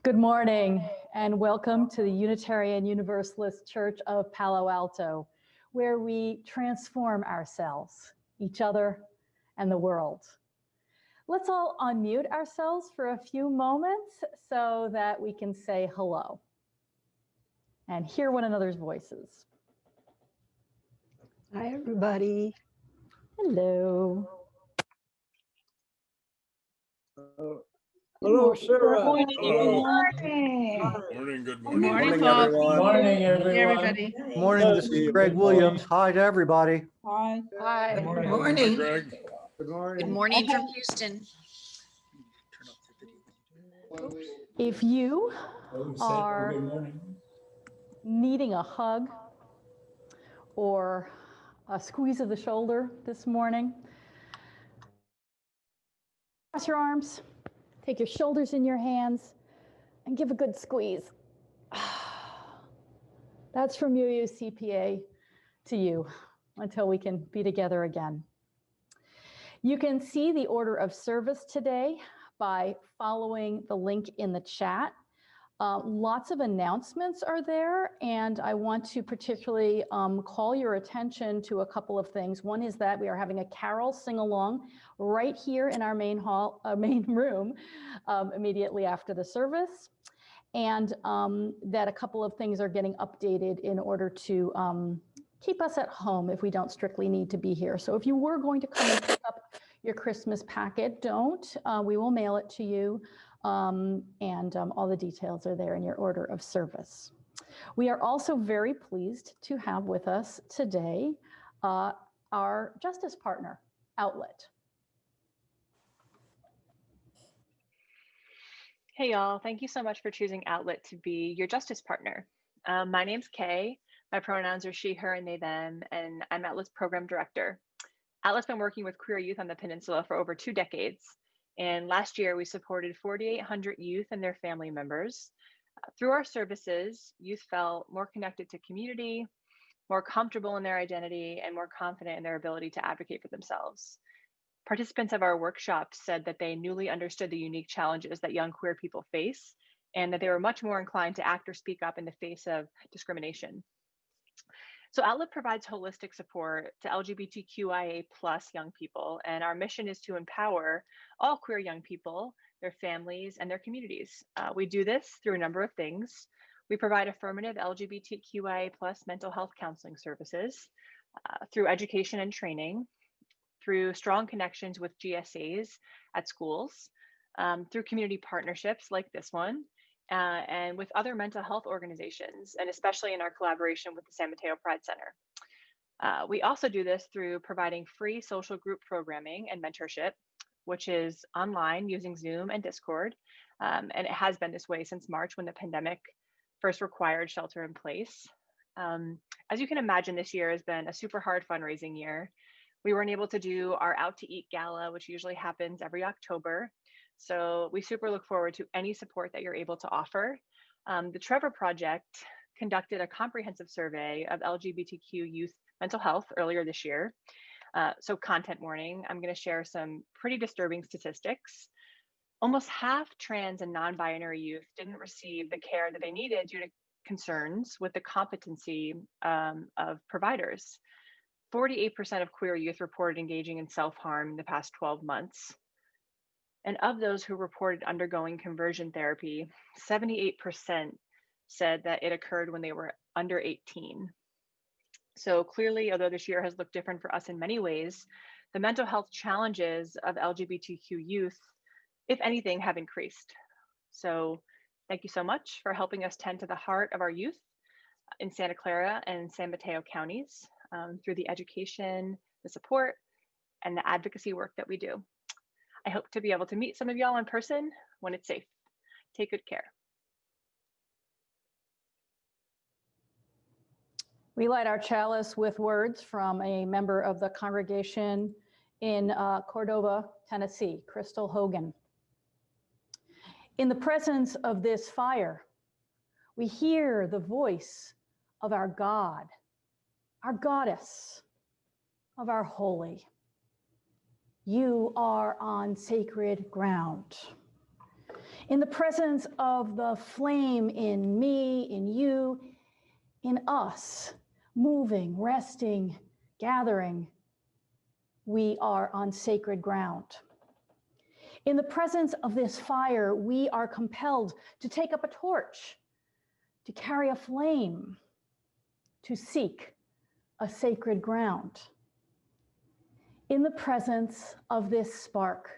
Good morning and welcome to the Unitarian Universalist Church of Palo Alto, where we transform ourselves, each other, and the world. Let's all unmute ourselves for a few moments so that we can say hello and hear one another's voices. Hi, everybody. Hello. Hello, Sarah. Good morning, everyone. Morning, good Good morning. morning, Bob. everyone. Morning, Hey, everyone. everybody. Morning, this is Greg Williams. Hi to everybody. Hi. Hi. Good morning. Hi, Greg. Good morning. Good morning from Houston. If you are needing a hug or a squeeze of the shoulder this morning, cross your arms, take your shoulders in your hands, and give a good squeeze. That's from UUCPA to you until we can be together again. You can see the order of service today by following the link in the chat. Lots of announcements are there, and I want to particularly call your attention to a couple of things. One is that we are having a carol sing-along right here in our main room immediately after the service, and that a couple of things are getting updated in order to keep us at home if we don't strictly need to be here. So if you were going to come and pick up your Christmas packet, don't. We will mail it to you. And all the details are there in your order of service. We are also very pleased to have with us today our justice partner, Outlet. Hey y'all, thank you so much for choosing Outlet to be your justice partner. My name's Kay, my pronouns are she, her, and they, them, and I'm Outlet's program director. Outlet's been working with queer youth on the peninsula for over 2 decades. And last year, we supported 4,800 youth and their family members. Through our services, youth felt more connected to community, more comfortable in their identity, and more confident in their ability to advocate for themselves. Participants of our workshops said that they newly understood the unique challenges that young queer people face, and that they were much more inclined to act or speak up in the face of discrimination. So Outlet provides holistic support to LGBTQIA+ young people, and our mission is to empower all queer young people, their families, and their communities. We do this through a number of things. We provide affirmative LGBTQIA+ mental health counseling services, through education and training, through strong connections with GSAs at schools, through community partnerships like this one, and with other mental health organizations, and especially in our collaboration with the San Mateo Pride Center. We also do this through providing free social group programming and mentorship, which is online using Zoom and Discord. And it has been this way since March when the pandemic first required shelter in place. As you can imagine, this year has been a super hard fundraising year. We weren't able to do our Out to Eat Gala, which usually happens every October. So we super look forward to any support that you're able to offer. The Trevor Project conducted a comprehensive survey of LGBTQ youth mental health earlier this year. So content warning, I'm going to share some pretty disturbing statistics. Almost half trans and non-binary youth didn't receive the care that they needed due to concerns with the competency of providers. 48% of queer youth reported engaging in self-harm in the past 12 months. And of those who reported undergoing conversion therapy, 78% said that it occurred when they were under 18. So clearly, although this year has looked different for us in many ways, the mental health challenges of LGBTQ youth, if anything, have increased. So thank you so much for helping us tend to the heart of our youth in Santa Clara and San Mateo counties through the education, the support, and the advocacy work that we do. I hope to be able to meet some of y'all in person when it's safe. Take good care. We light our chalice with words from a member of the congregation in Cordova, Tennessee, Crystal Hogan. In the presence of this fire, we hear the voice of our God, our goddess, of our holy. You are on sacred ground. In the presence of the flame in me, in you, in us, moving, resting, gathering, we are on sacred ground. In the presence of this fire, we are compelled to take up a torch, to carry a flame, to seek a sacred ground. In the presence of this spark,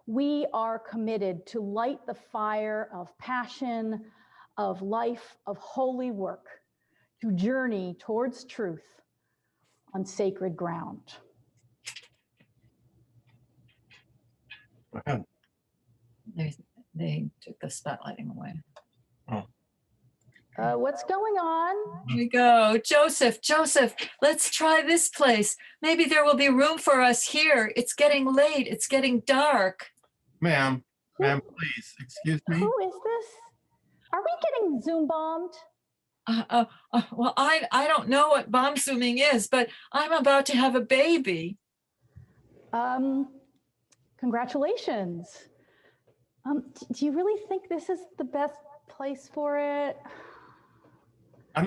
we are committed to light the fire of passion, of life, of holy work, to journey towards truth on sacred ground. Go ahead. They took the spotlighting away. What's going on? Here we go. Joseph, let's try this place. Maybe there will be room for us here. It's getting late. It's getting dark. Ma'am, please, excuse me. Who is this? Are we getting Zoom bombed? Well, I don't know what bomb zooming is, but I'm about to have a baby. Congratulations. Do you really think this is the best place for it?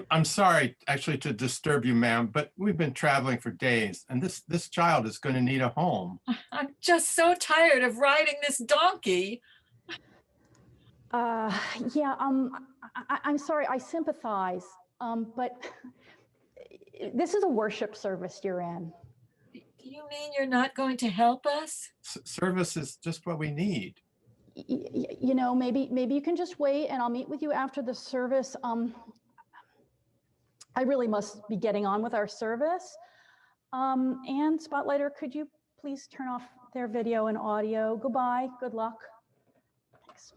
I'm sorry, actually, to disturb you, ma'am, but we've been traveling for days, and this child is going to need a home. I'm just so tired of riding this donkey. Yeah, I'm sorry, I sympathize, but this is a worship service you're in. Do you mean you're not going to help us? Service is just what we need. You know, maybe you can just wait and I'll meet with you after the service. I really must be getting on with our service. And Spotlighter, could you please turn off their video and audio? Goodbye, good luck. Thanks.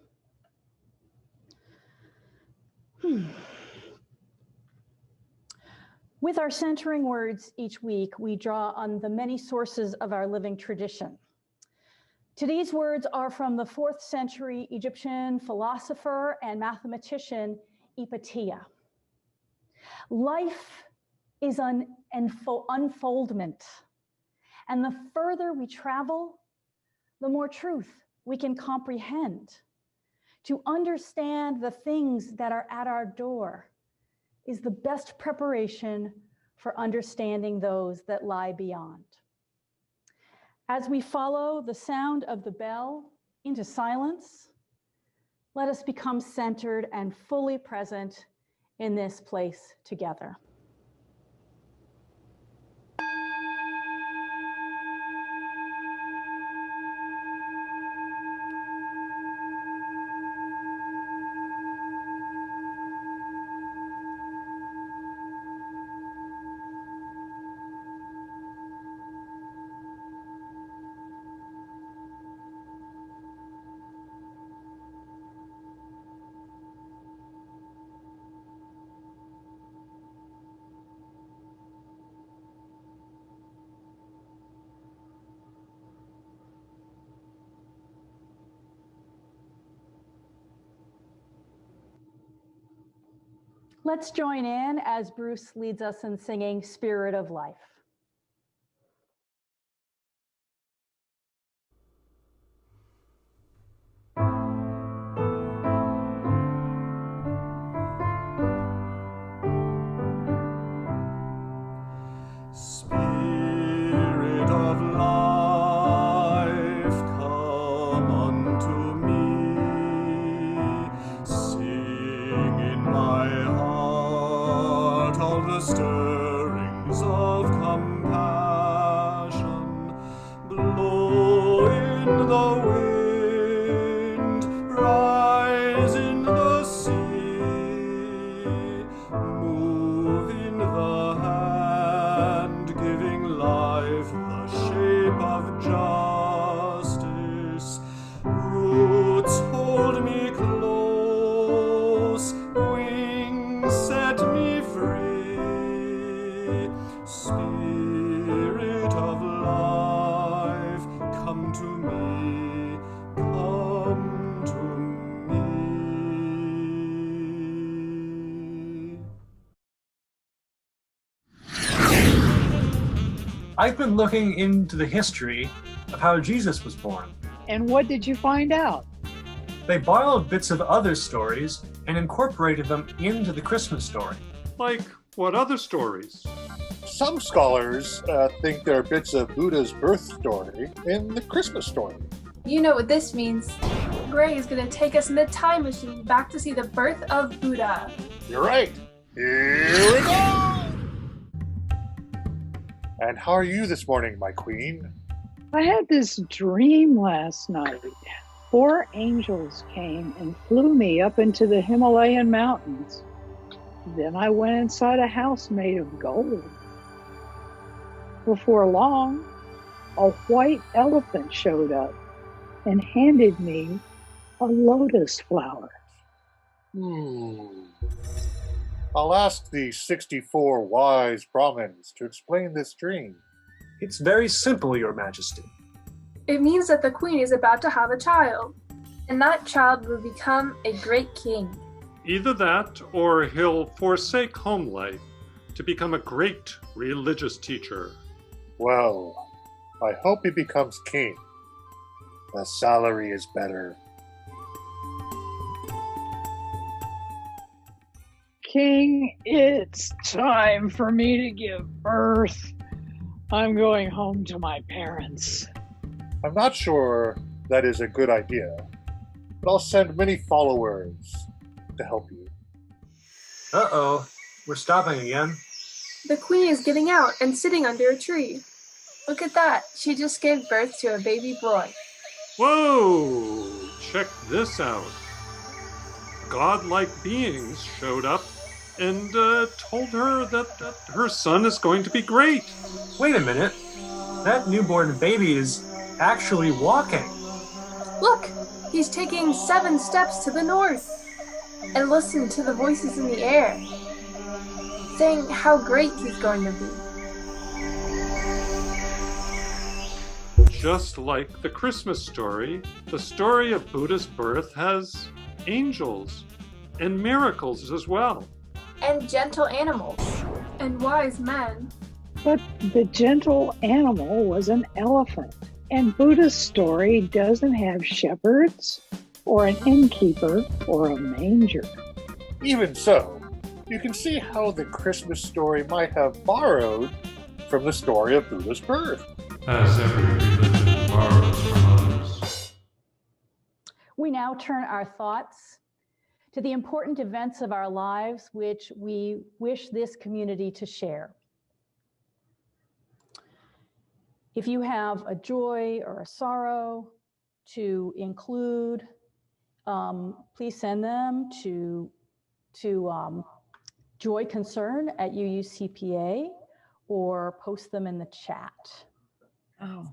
With our centering words each week, we draw on the many sources of our living tradition. Today's words are from the 4th century Egyptian philosopher and mathematician Hypatia. Life is an unfoldment, and the further we travel, the more truth we can comprehend. To understand the things that are at our door is the best preparation for understanding those that lie beyond. As we follow the sound of the bell into silence, let us become centered and fully present in this place together. Let's join in as Bruce leads us in singing Spirit of Life. Spirit of life, come unto me. Sing in my heart all the stirrings of compassion. Blow in the wind, rise in the sea, move in the hand, giving life the shape of justice. Roots hold me close, wings set me free. Spirit of life, come to me, come to me. I've been looking into the history of how Jesus was born. And what did you find out? They borrowed bits of other stories and incorporated them into the Christmas story. Like what other stories? Some scholars think there are bits of Buddha's birth story in the Christmas story. You know what this means. Greg is going to take us in the time machine back to see the birth of Buddha. You're right. Here we go! And how are you this morning, my queen? I had this dream last night. 4 angels came and flew me up into the Himalayan mountains. Then I went inside a house made of gold. Before long, a white elephant showed up and handed me a lotus flower. I'll ask the 64 wise Brahmins to explain this dream. It's very simple, Your Majesty. It means that the queen is about to have a child, and that child will become a great king. Either that, or he'll forsake home life to become a great religious teacher. Well, I hope he becomes king. The salary is better. King, it's time for me to give birth. I'm going home to my parents. I'm not sure that is a good idea, but I'll send many followers to help you. Uh-oh, we're stopping again. The queen is getting out and sitting under a tree. Look at that. She just gave birth to a baby boy. Whoa! Check this out. Godlike beings showed up and told her that her son is going to be great. Wait a minute. That newborn baby is actually walking. Look, he's taking 7 steps to the north. And listen to the voices in the air, saying how great he's going to be. Just like the Christmas story, the story of Buddha's birth has angels and miracles as well. And gentle animals. And wise men. But the gentle animal was an elephant. And Buddha's story doesn't have shepherds, or an innkeeper, or a manger. Even so, you can see how the Christmas story might have borrowed from the story of Buddha's birth. As every religion borrows from others. We now turn our thoughts to the important events of our lives which we wish this community to share. If you have a joy or a sorrow to include, please send them to Joy Concern at UUCPA or post them in the chat. Oh.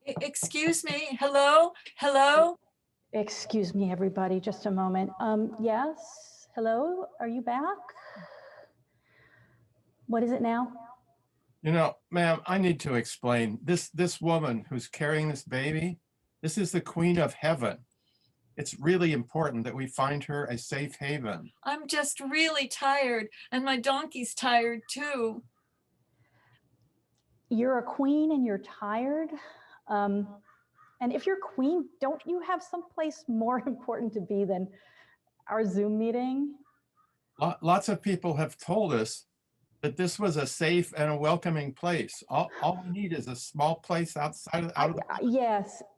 Excuse me. Hello? Hello? Excuse me, everybody, just a moment. Yes, hello, are you back? What is it now? You know, ma'am, I need to explain. This woman who's carrying this baby, this is the Queen of Heaven. It's really important that we find her a safe haven. I'm just really tired, and my donkey's tired too. You're a queen and you're tired. And if you're queen, don't you have someplace more important to be than our Zoom meeting? Lots of people have told us that this was a safe and a welcoming place. All we need is a small place outside of the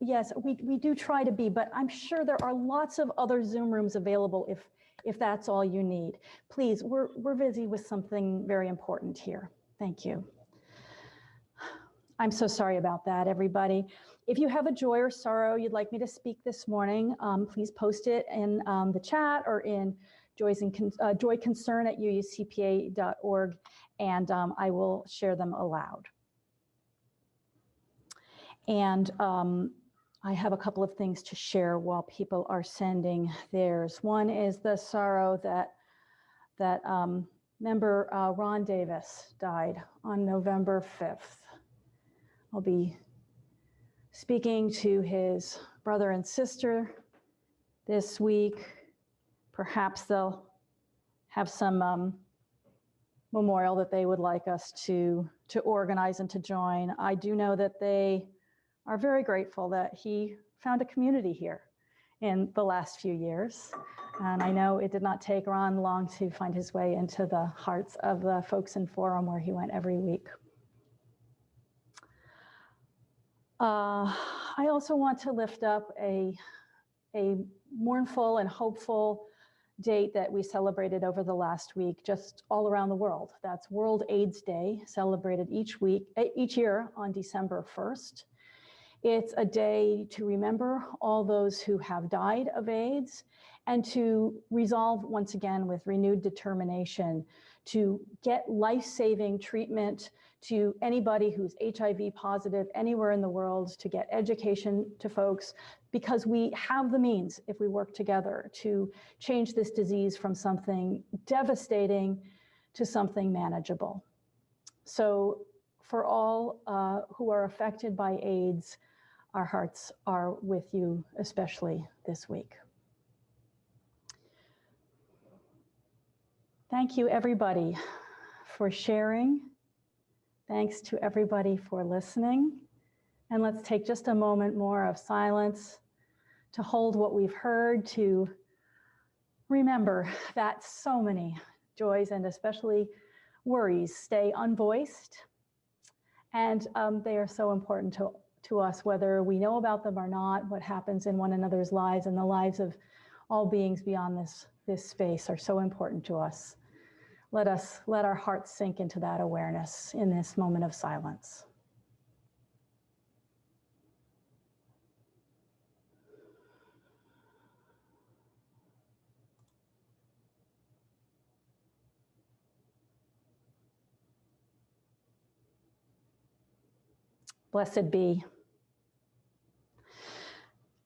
Yes, we do try to be, but I'm sure there are lots of other Zoom rooms available if that's all you need. Please, we're busy with something very important here. Thank you. I'm so sorry about that, everybody. If you have a joy or sorrow you'd like me to speak this morning, please post it in the chat or in Joy Concern at uucpa.org, and I will share them aloud. And I have a couple of things to share while people are sending theirs. One is the sorrow that member Ron Davis died on November 5th. I'll be speaking to his brother and sister this week. Perhaps they'll have some memorial that they would like us to organize and to join. I do know that they are very grateful that he found a community here in the last few years. And I know it did not take Ron long to find his way into the hearts of the folks in Forum where he went every week. I also want to lift up a mournful and hopeful date that we celebrated over the last week, just all around the world. That's World AIDS Day, celebrated each year on December 1st. It's a day to remember all those who have died of AIDS and to resolve once again with renewed determination to get life-saving treatment to anybody who's HIV positive anywhere in the world, to get education to folks, because we have the means, if we work together, to change this disease from something devastating to something manageable. So for all who are affected by AIDS, our hearts are with you, especially this week. Thank you, everybody, for sharing. Thanks to everybody for listening. And let's take just a moment more of silence to hold what we've heard, to remember that so many joys and especially worries stay unvoiced. And they are so important to us, whether we know about them or not. What happens in one another's lives and the lives of all beings beyond this space are so important to us. Let our hearts sink into that awareness in this moment of silence. Blessed be.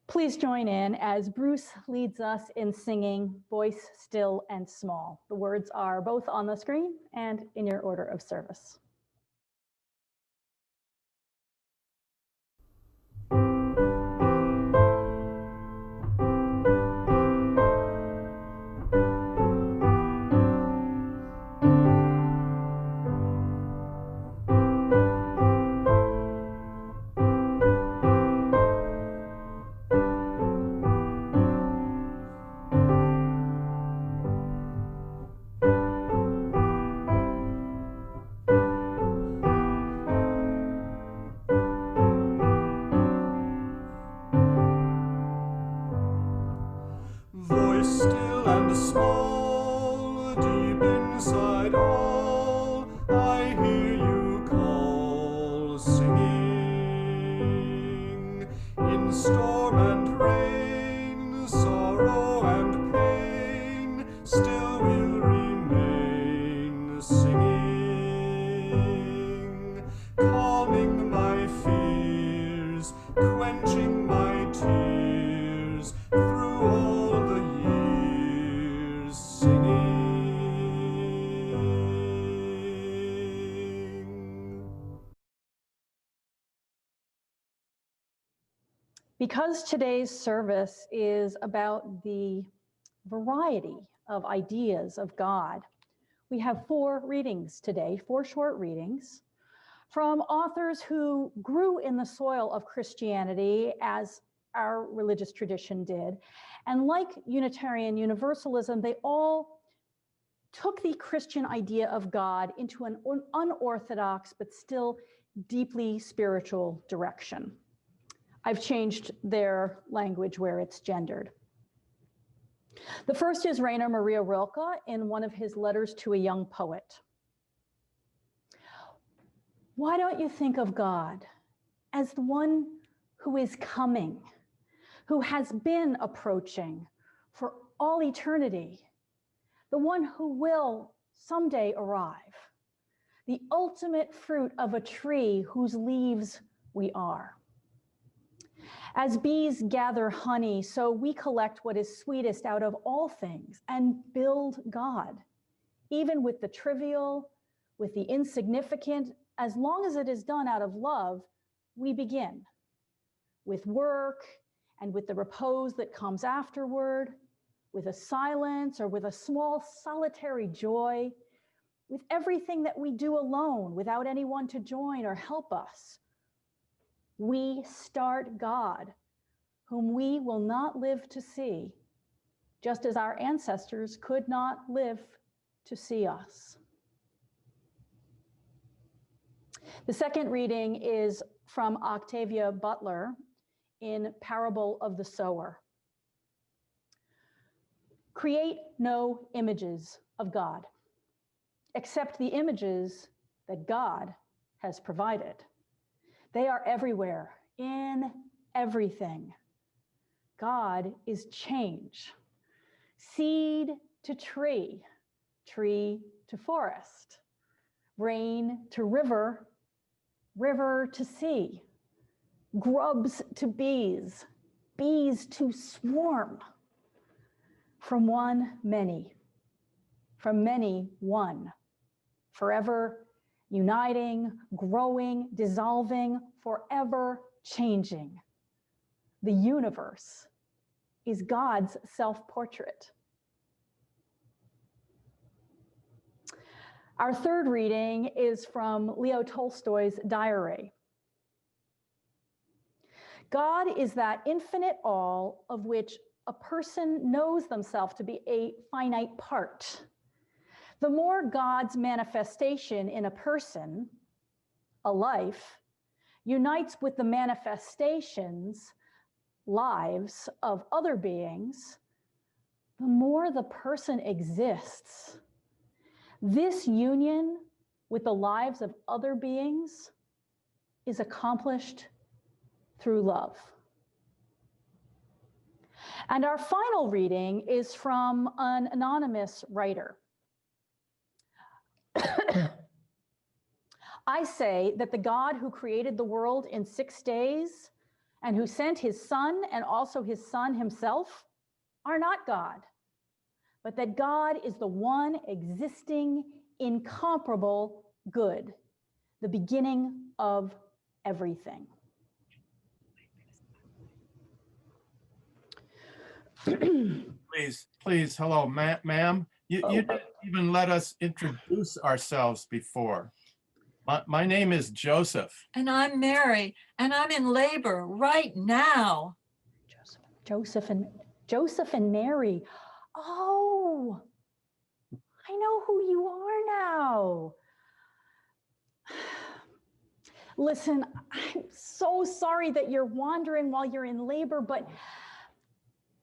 Please join in as Bruce leads us in singing Voice Still and Small. The words are both on the screen and in your order of service. Because today's service is about the variety of ideas of God, we have 4 readings today, 4 short readings from authors who grew in the soil of Christianity as our religious tradition did. And like Unitarian Universalism, they all took the Christian idea of God into an unorthodox but still deeply spiritual direction. I've changed their language where it's gendered. The first is Rainer Maria Rilke in one of his letters to a young poet. Why don't you think of God as the one who is coming, who has been approaching for all eternity, the one who will someday arrive, the ultimate fruit of a tree whose leaves we are? As bees gather honey, so we collect what is sweetest out of all things and build God, even with the trivial, with the insignificant. As long as it is done out of love, we begin with work and with the repose that comes afterward, with a silence or with a small solitary joy, with everything that we do alone without anyone to join or help us. We start God, whom we will not live to see, just as our ancestors could not live to see us. The second reading is from Octavia Butler in Parable of the Sower. Create no images of God, except the images that God has provided. They are everywhere, in everything. God is change. Seed to tree, tree to forest, rain to river, river to sea, grubs to bees, bees to swarm. From one, many. From many, one. Forever uniting, growing, dissolving, forever changing. The universe is God's self-portrait. Our third reading is from Leo Tolstoy's diary. God is that infinite all of which a person knows themselves to be a finite part. The more God's manifestation in a person, a life, unites with the manifestations, lives of other beings, the more the person exists. This union with the lives of other beings is accomplished through love. And our final reading is from an anonymous writer. I say that the God who created the world in 6 days and who sent his Son and also his Son himself are not God, but that God is the one existing, incomparable good, the beginning of everything. Please, hello, ma'am. You didn't even let us introduce ourselves before. My name is Joseph. And I'm Mary, and I'm in labor right now. Joseph and Mary. Oh, I know who you are now. Listen, I'm so sorry that you're wandering while you're in labor, but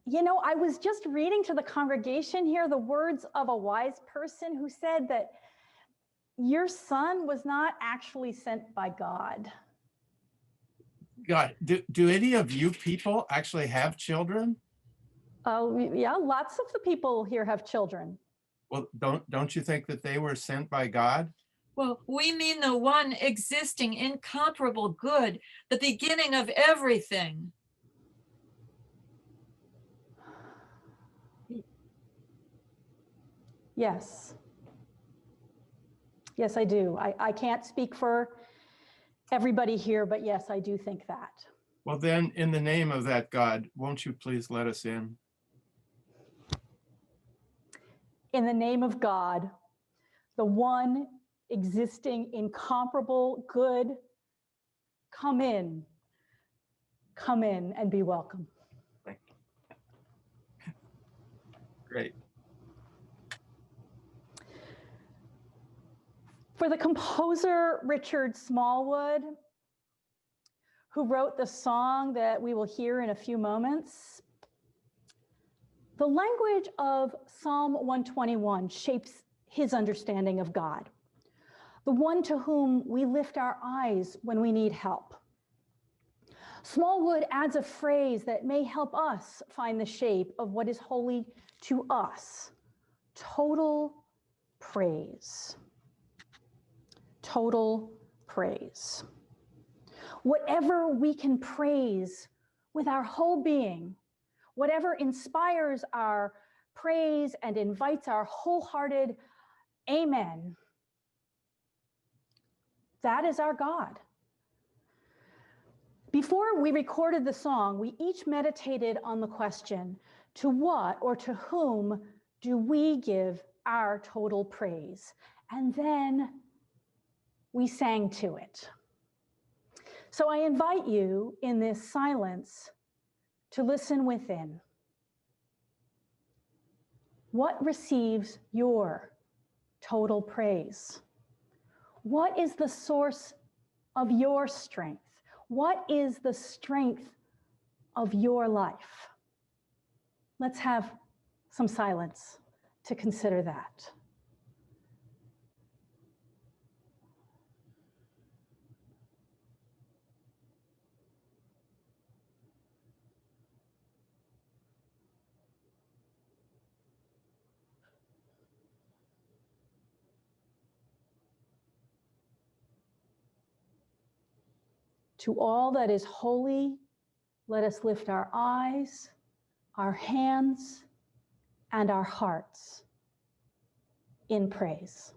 you know, I was just reading to the congregation here the words of a wise person who said that your son was not actually sent by God. God, do any of you people actually have children? Oh, yeah, lots of the people here have children. Well, don't you think that they were sent by God? Well, we mean the one existing, incomparable good, the beginning of everything. Yes. Yes, I do. I can't speak for everybody here, but yes, I do think that. Well, then, in the name of that God, won't you please let us in? In the name of God, the one existing, incomparable good, come in and be welcome. Great. For the composer Richard Smallwood, who wrote the song that we will hear in a few moments, the language of Psalm 121 shapes his understanding of God, the one to whom we lift our eyes when we need help. Smallwood adds a phrase that may help us find the shape of what is holy to us: total praise. Total praise. Whatever we can praise with our whole being, whatever inspires our praise and invites our wholehearted amen, that is our God. Before we recorded the song, we each meditated on the question, to what or to whom do we give our total praise? And then we sang to it. So I invite you in this silence to listen within. What receives your total praise? What is the source of your strength? What is the strength of your life? Let's have some silence to consider that. To all that is holy, let us lift our eyes, our hands, and our hearts in praise.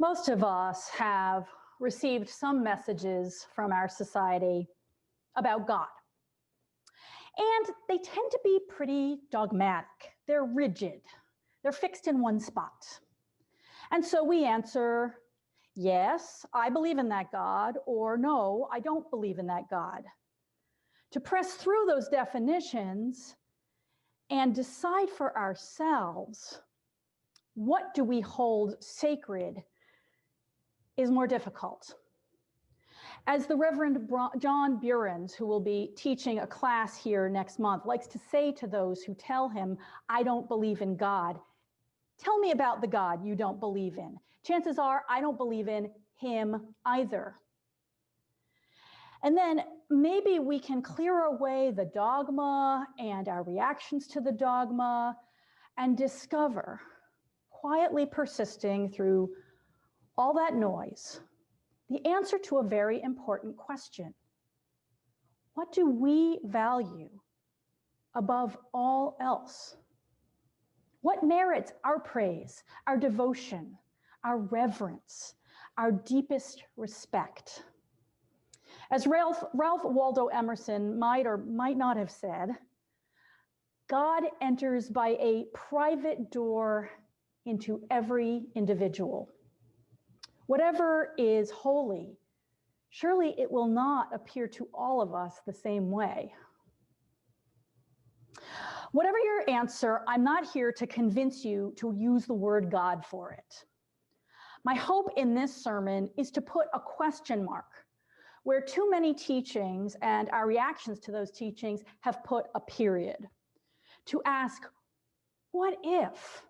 Most of us have received some messages from our society about God. And they tend to be pretty dogmatic. They're rigid. They're fixed in one spot. And so we answer, yes, I believe in that God, or no, I don't believe in that God. To press through those definitions and decide for ourselves what do we hold sacred is more difficult. As the Reverend John Burens, who will be teaching a class here next month, likes to say to those who tell him, I don't believe in God, tell me about the God you don't believe in. Chances are I don't believe in him either. And then maybe we can clear away the dogma and our reactions to the dogma and discover, quietly persisting through all that noise, the answer to a very important question. What do we value above all else? What merits our praise, our devotion, our reverence, our deepest respect? As Ralph Waldo Emerson might or might not have said, God enters by a private door into every individual. Whatever is holy, surely it will not appear to all of us the same way. Whatever your answer, I'm not here to convince you to use the word God for it. My hope in this sermon is to put a question mark where too many teachings and our reactions to those teachings have put a period. To ask, what if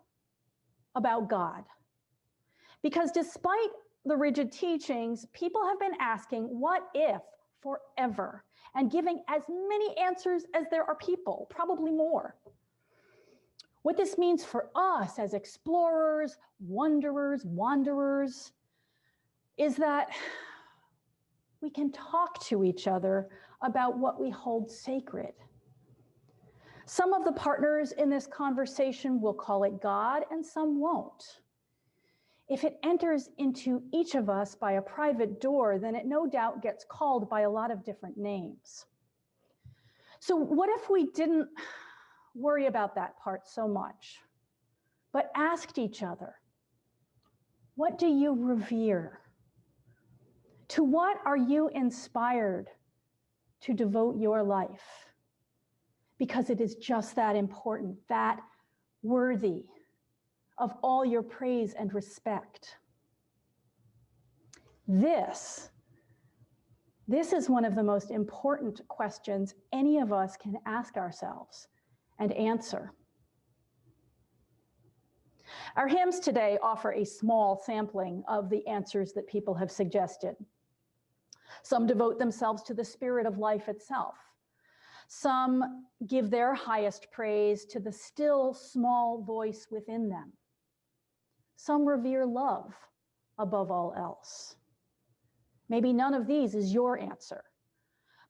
about God? Because despite the rigid teachings, people have been asking what if forever and giving as many answers as there are people, probably more. What this means for us as explorers, wanderers, is that we can talk to each other about what we hold sacred. Some of the partners in this conversation will call it God and some won't. If it enters into each of us by a private door, then it no doubt gets called by a lot of different names. So what if we didn't worry about that part so much, but asked each other, what do you revere? To what are you inspired to devote your life? Because it is just that important, that worthy of all your praise and respect. This is one of the most important questions any of us can ask ourselves and answer. Our hymns today offer a small sampling of the answers that people have suggested. Some devote themselves to the spirit of life itself. Some give their highest praise to the still small voice within them. Some revere love above all else. Maybe none of these is your answer,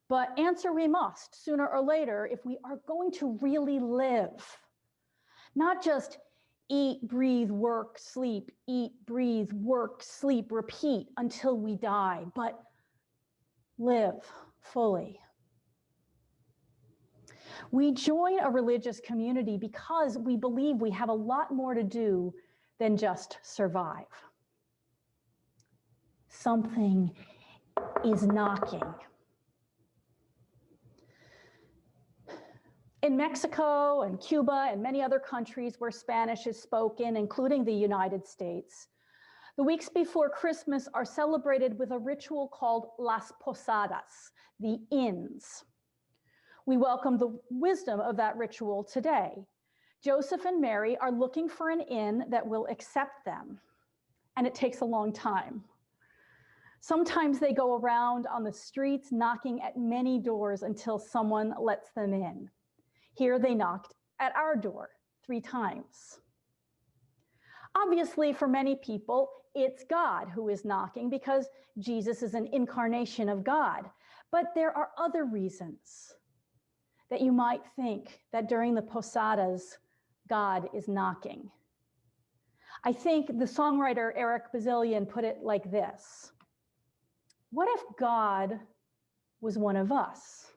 but answer we must sooner or later if we are going to really live. Not just eat, breathe, work, sleep, eat, breathe, work, sleep, repeat until we die, but live fully. We join a religious community because we believe we have a lot more to do than just survive. Something is knocking. In Mexico and Cuba and many other countries where Spanish is spoken, including the United States, the weeks before Christmas are celebrated with a ritual called Las Posadas, the inns. We welcome the wisdom of that ritual today. Joseph and Mary are looking for an inn that will accept them, and it takes a long time. Sometimes they go around on the streets knocking at many doors until someone lets them in. Here they knocked at our door 3 times. Obviously, for many people, it's God who is knocking because Jesus is an incarnation of God. But there are other reasons that you might think that during the Posadas, God is knocking. I think the songwriter Eric Bazilian put it like this. What if God was one of us?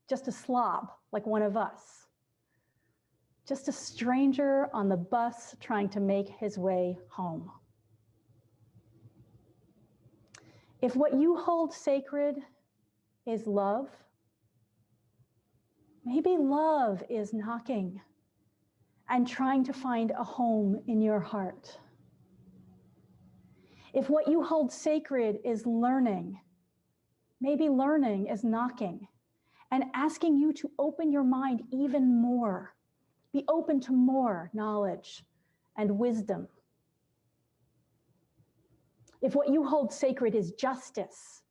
Just a slob, like one of us. Just a stranger on the bus trying to make his way home. If what you hold sacred is love, maybe love is knocking and trying to find a home in your heart. If what you hold sacred is learning, maybe learning is knocking and asking you to open your mind even more, be open to more knowledge and wisdom. If what you hold sacred is justice,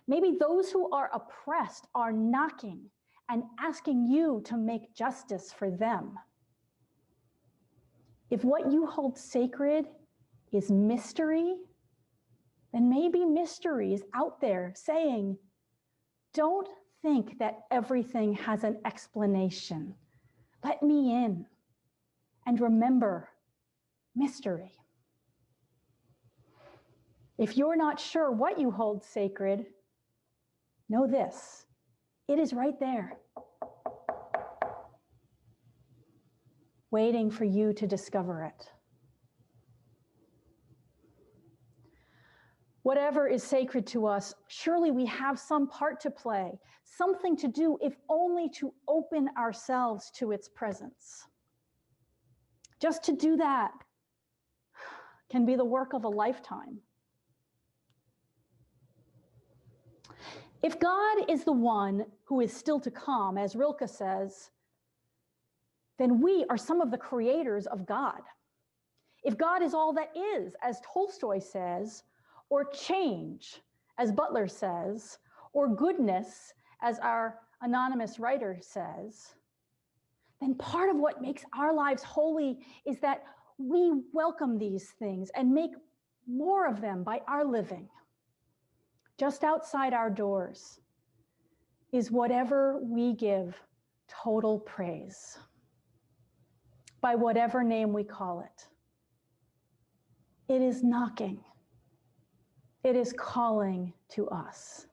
maybe those who are oppressed are knocking and asking you to make justice for them. If what you hold sacred is mystery, then maybe mystery is out there saying, don't think that everything has an explanation. Let me in. And remember, mystery. If you're not sure what you hold sacred, know this, it is right there, waiting for you to discover it. Whatever is sacred to us, surely we have some part to play, something to do, if only to open ourselves to its presence. Just to do that can be the work of a lifetime. If God is the one who is still to come, as Rilke says, then we are some of the creators of God. If God is all that is, as Tolstoy says, or change, as Butler says, or goodness, as our anonymous writer says, then part of what makes our lives holy is that we welcome these things and make more of them by our living. Just outside our doors is whatever we give total praise, by whatever name we call it. It is knocking. It is calling to us.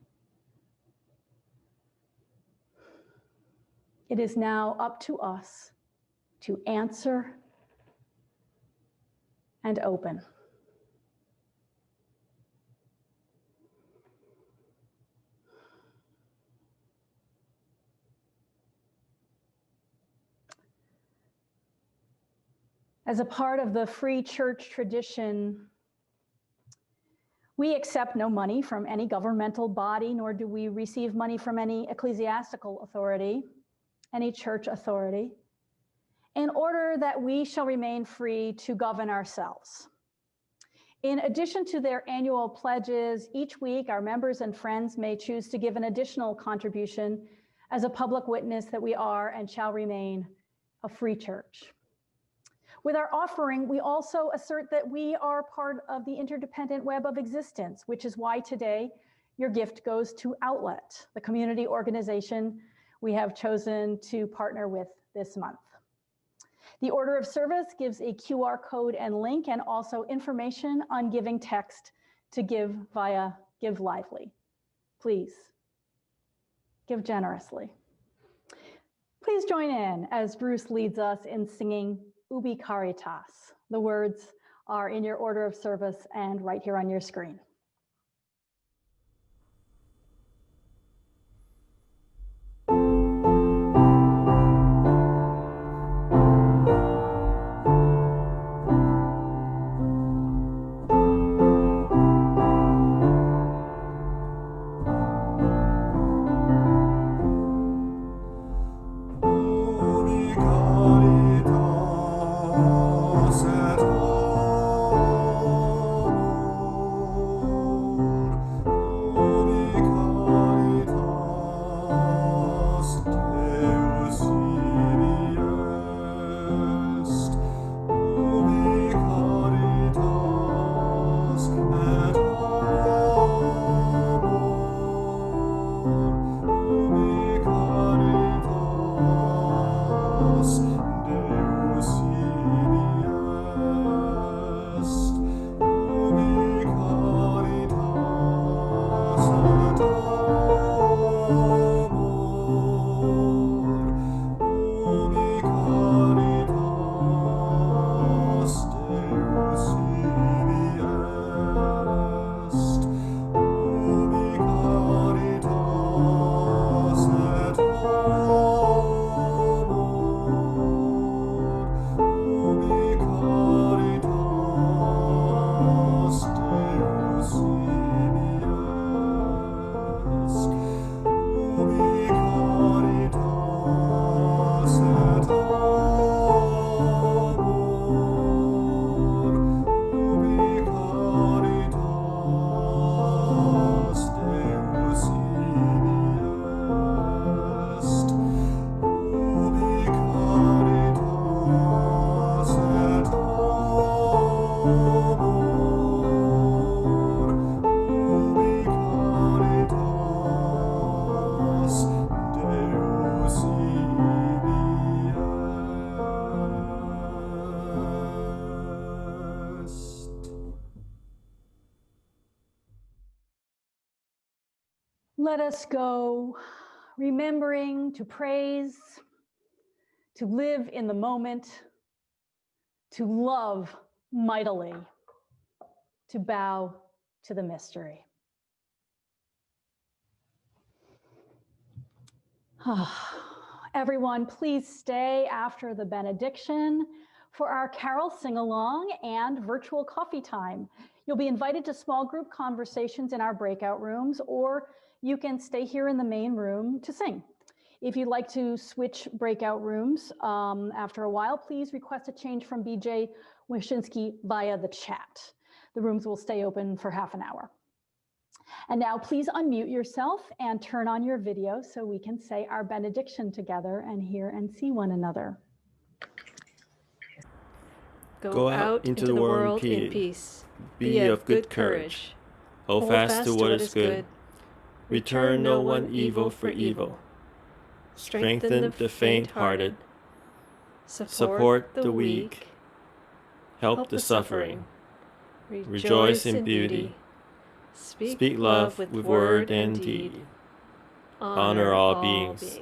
It is now up to us to answer and open. As a part of the free church tradition, we accept no money from any governmental body, nor do we receive money from any ecclesiastical authority, any church authority, in order that we shall remain free to govern ourselves. In addition to their annual pledges, each week our members and friends may choose to give an additional contribution as a public witness that we are and shall remain a free church. With our offering, we also assert that we are part of the interdependent web of existence, which is why today your gift goes to Outlet, the community organization we have chosen to partner with this month. The order of service gives a QR code and link, and also information on giving text to give via Give Lively. Please give generously. Please join in as Bruce leads us in singing Ubi Caritas. The words are in your order of service and right here on your screen. Let us go, remembering to praise, to live in the moment, to love mightily, to bow to the mystery. Everyone, please stay after the benediction for our carol sing-along and virtual coffee time. You'll be invited to small group conversations in our breakout rooms, or you can stay here in the main room to sing. If you'd like to switch breakout rooms after a while, please request a change from BJ Wyszynski via the chat. The rooms will stay open for half an hour. And now please unmute yourself and turn on your video so we can say our benediction together and hear and see one another. Go out into the world in peace. Be of good courage. Hold fast to what is good. Return no one evil for evil. Strengthen the faint-hearted. Support the weak. Help the suffering. Rejoice in beauty. Speak love with word and deed. Honor all beings.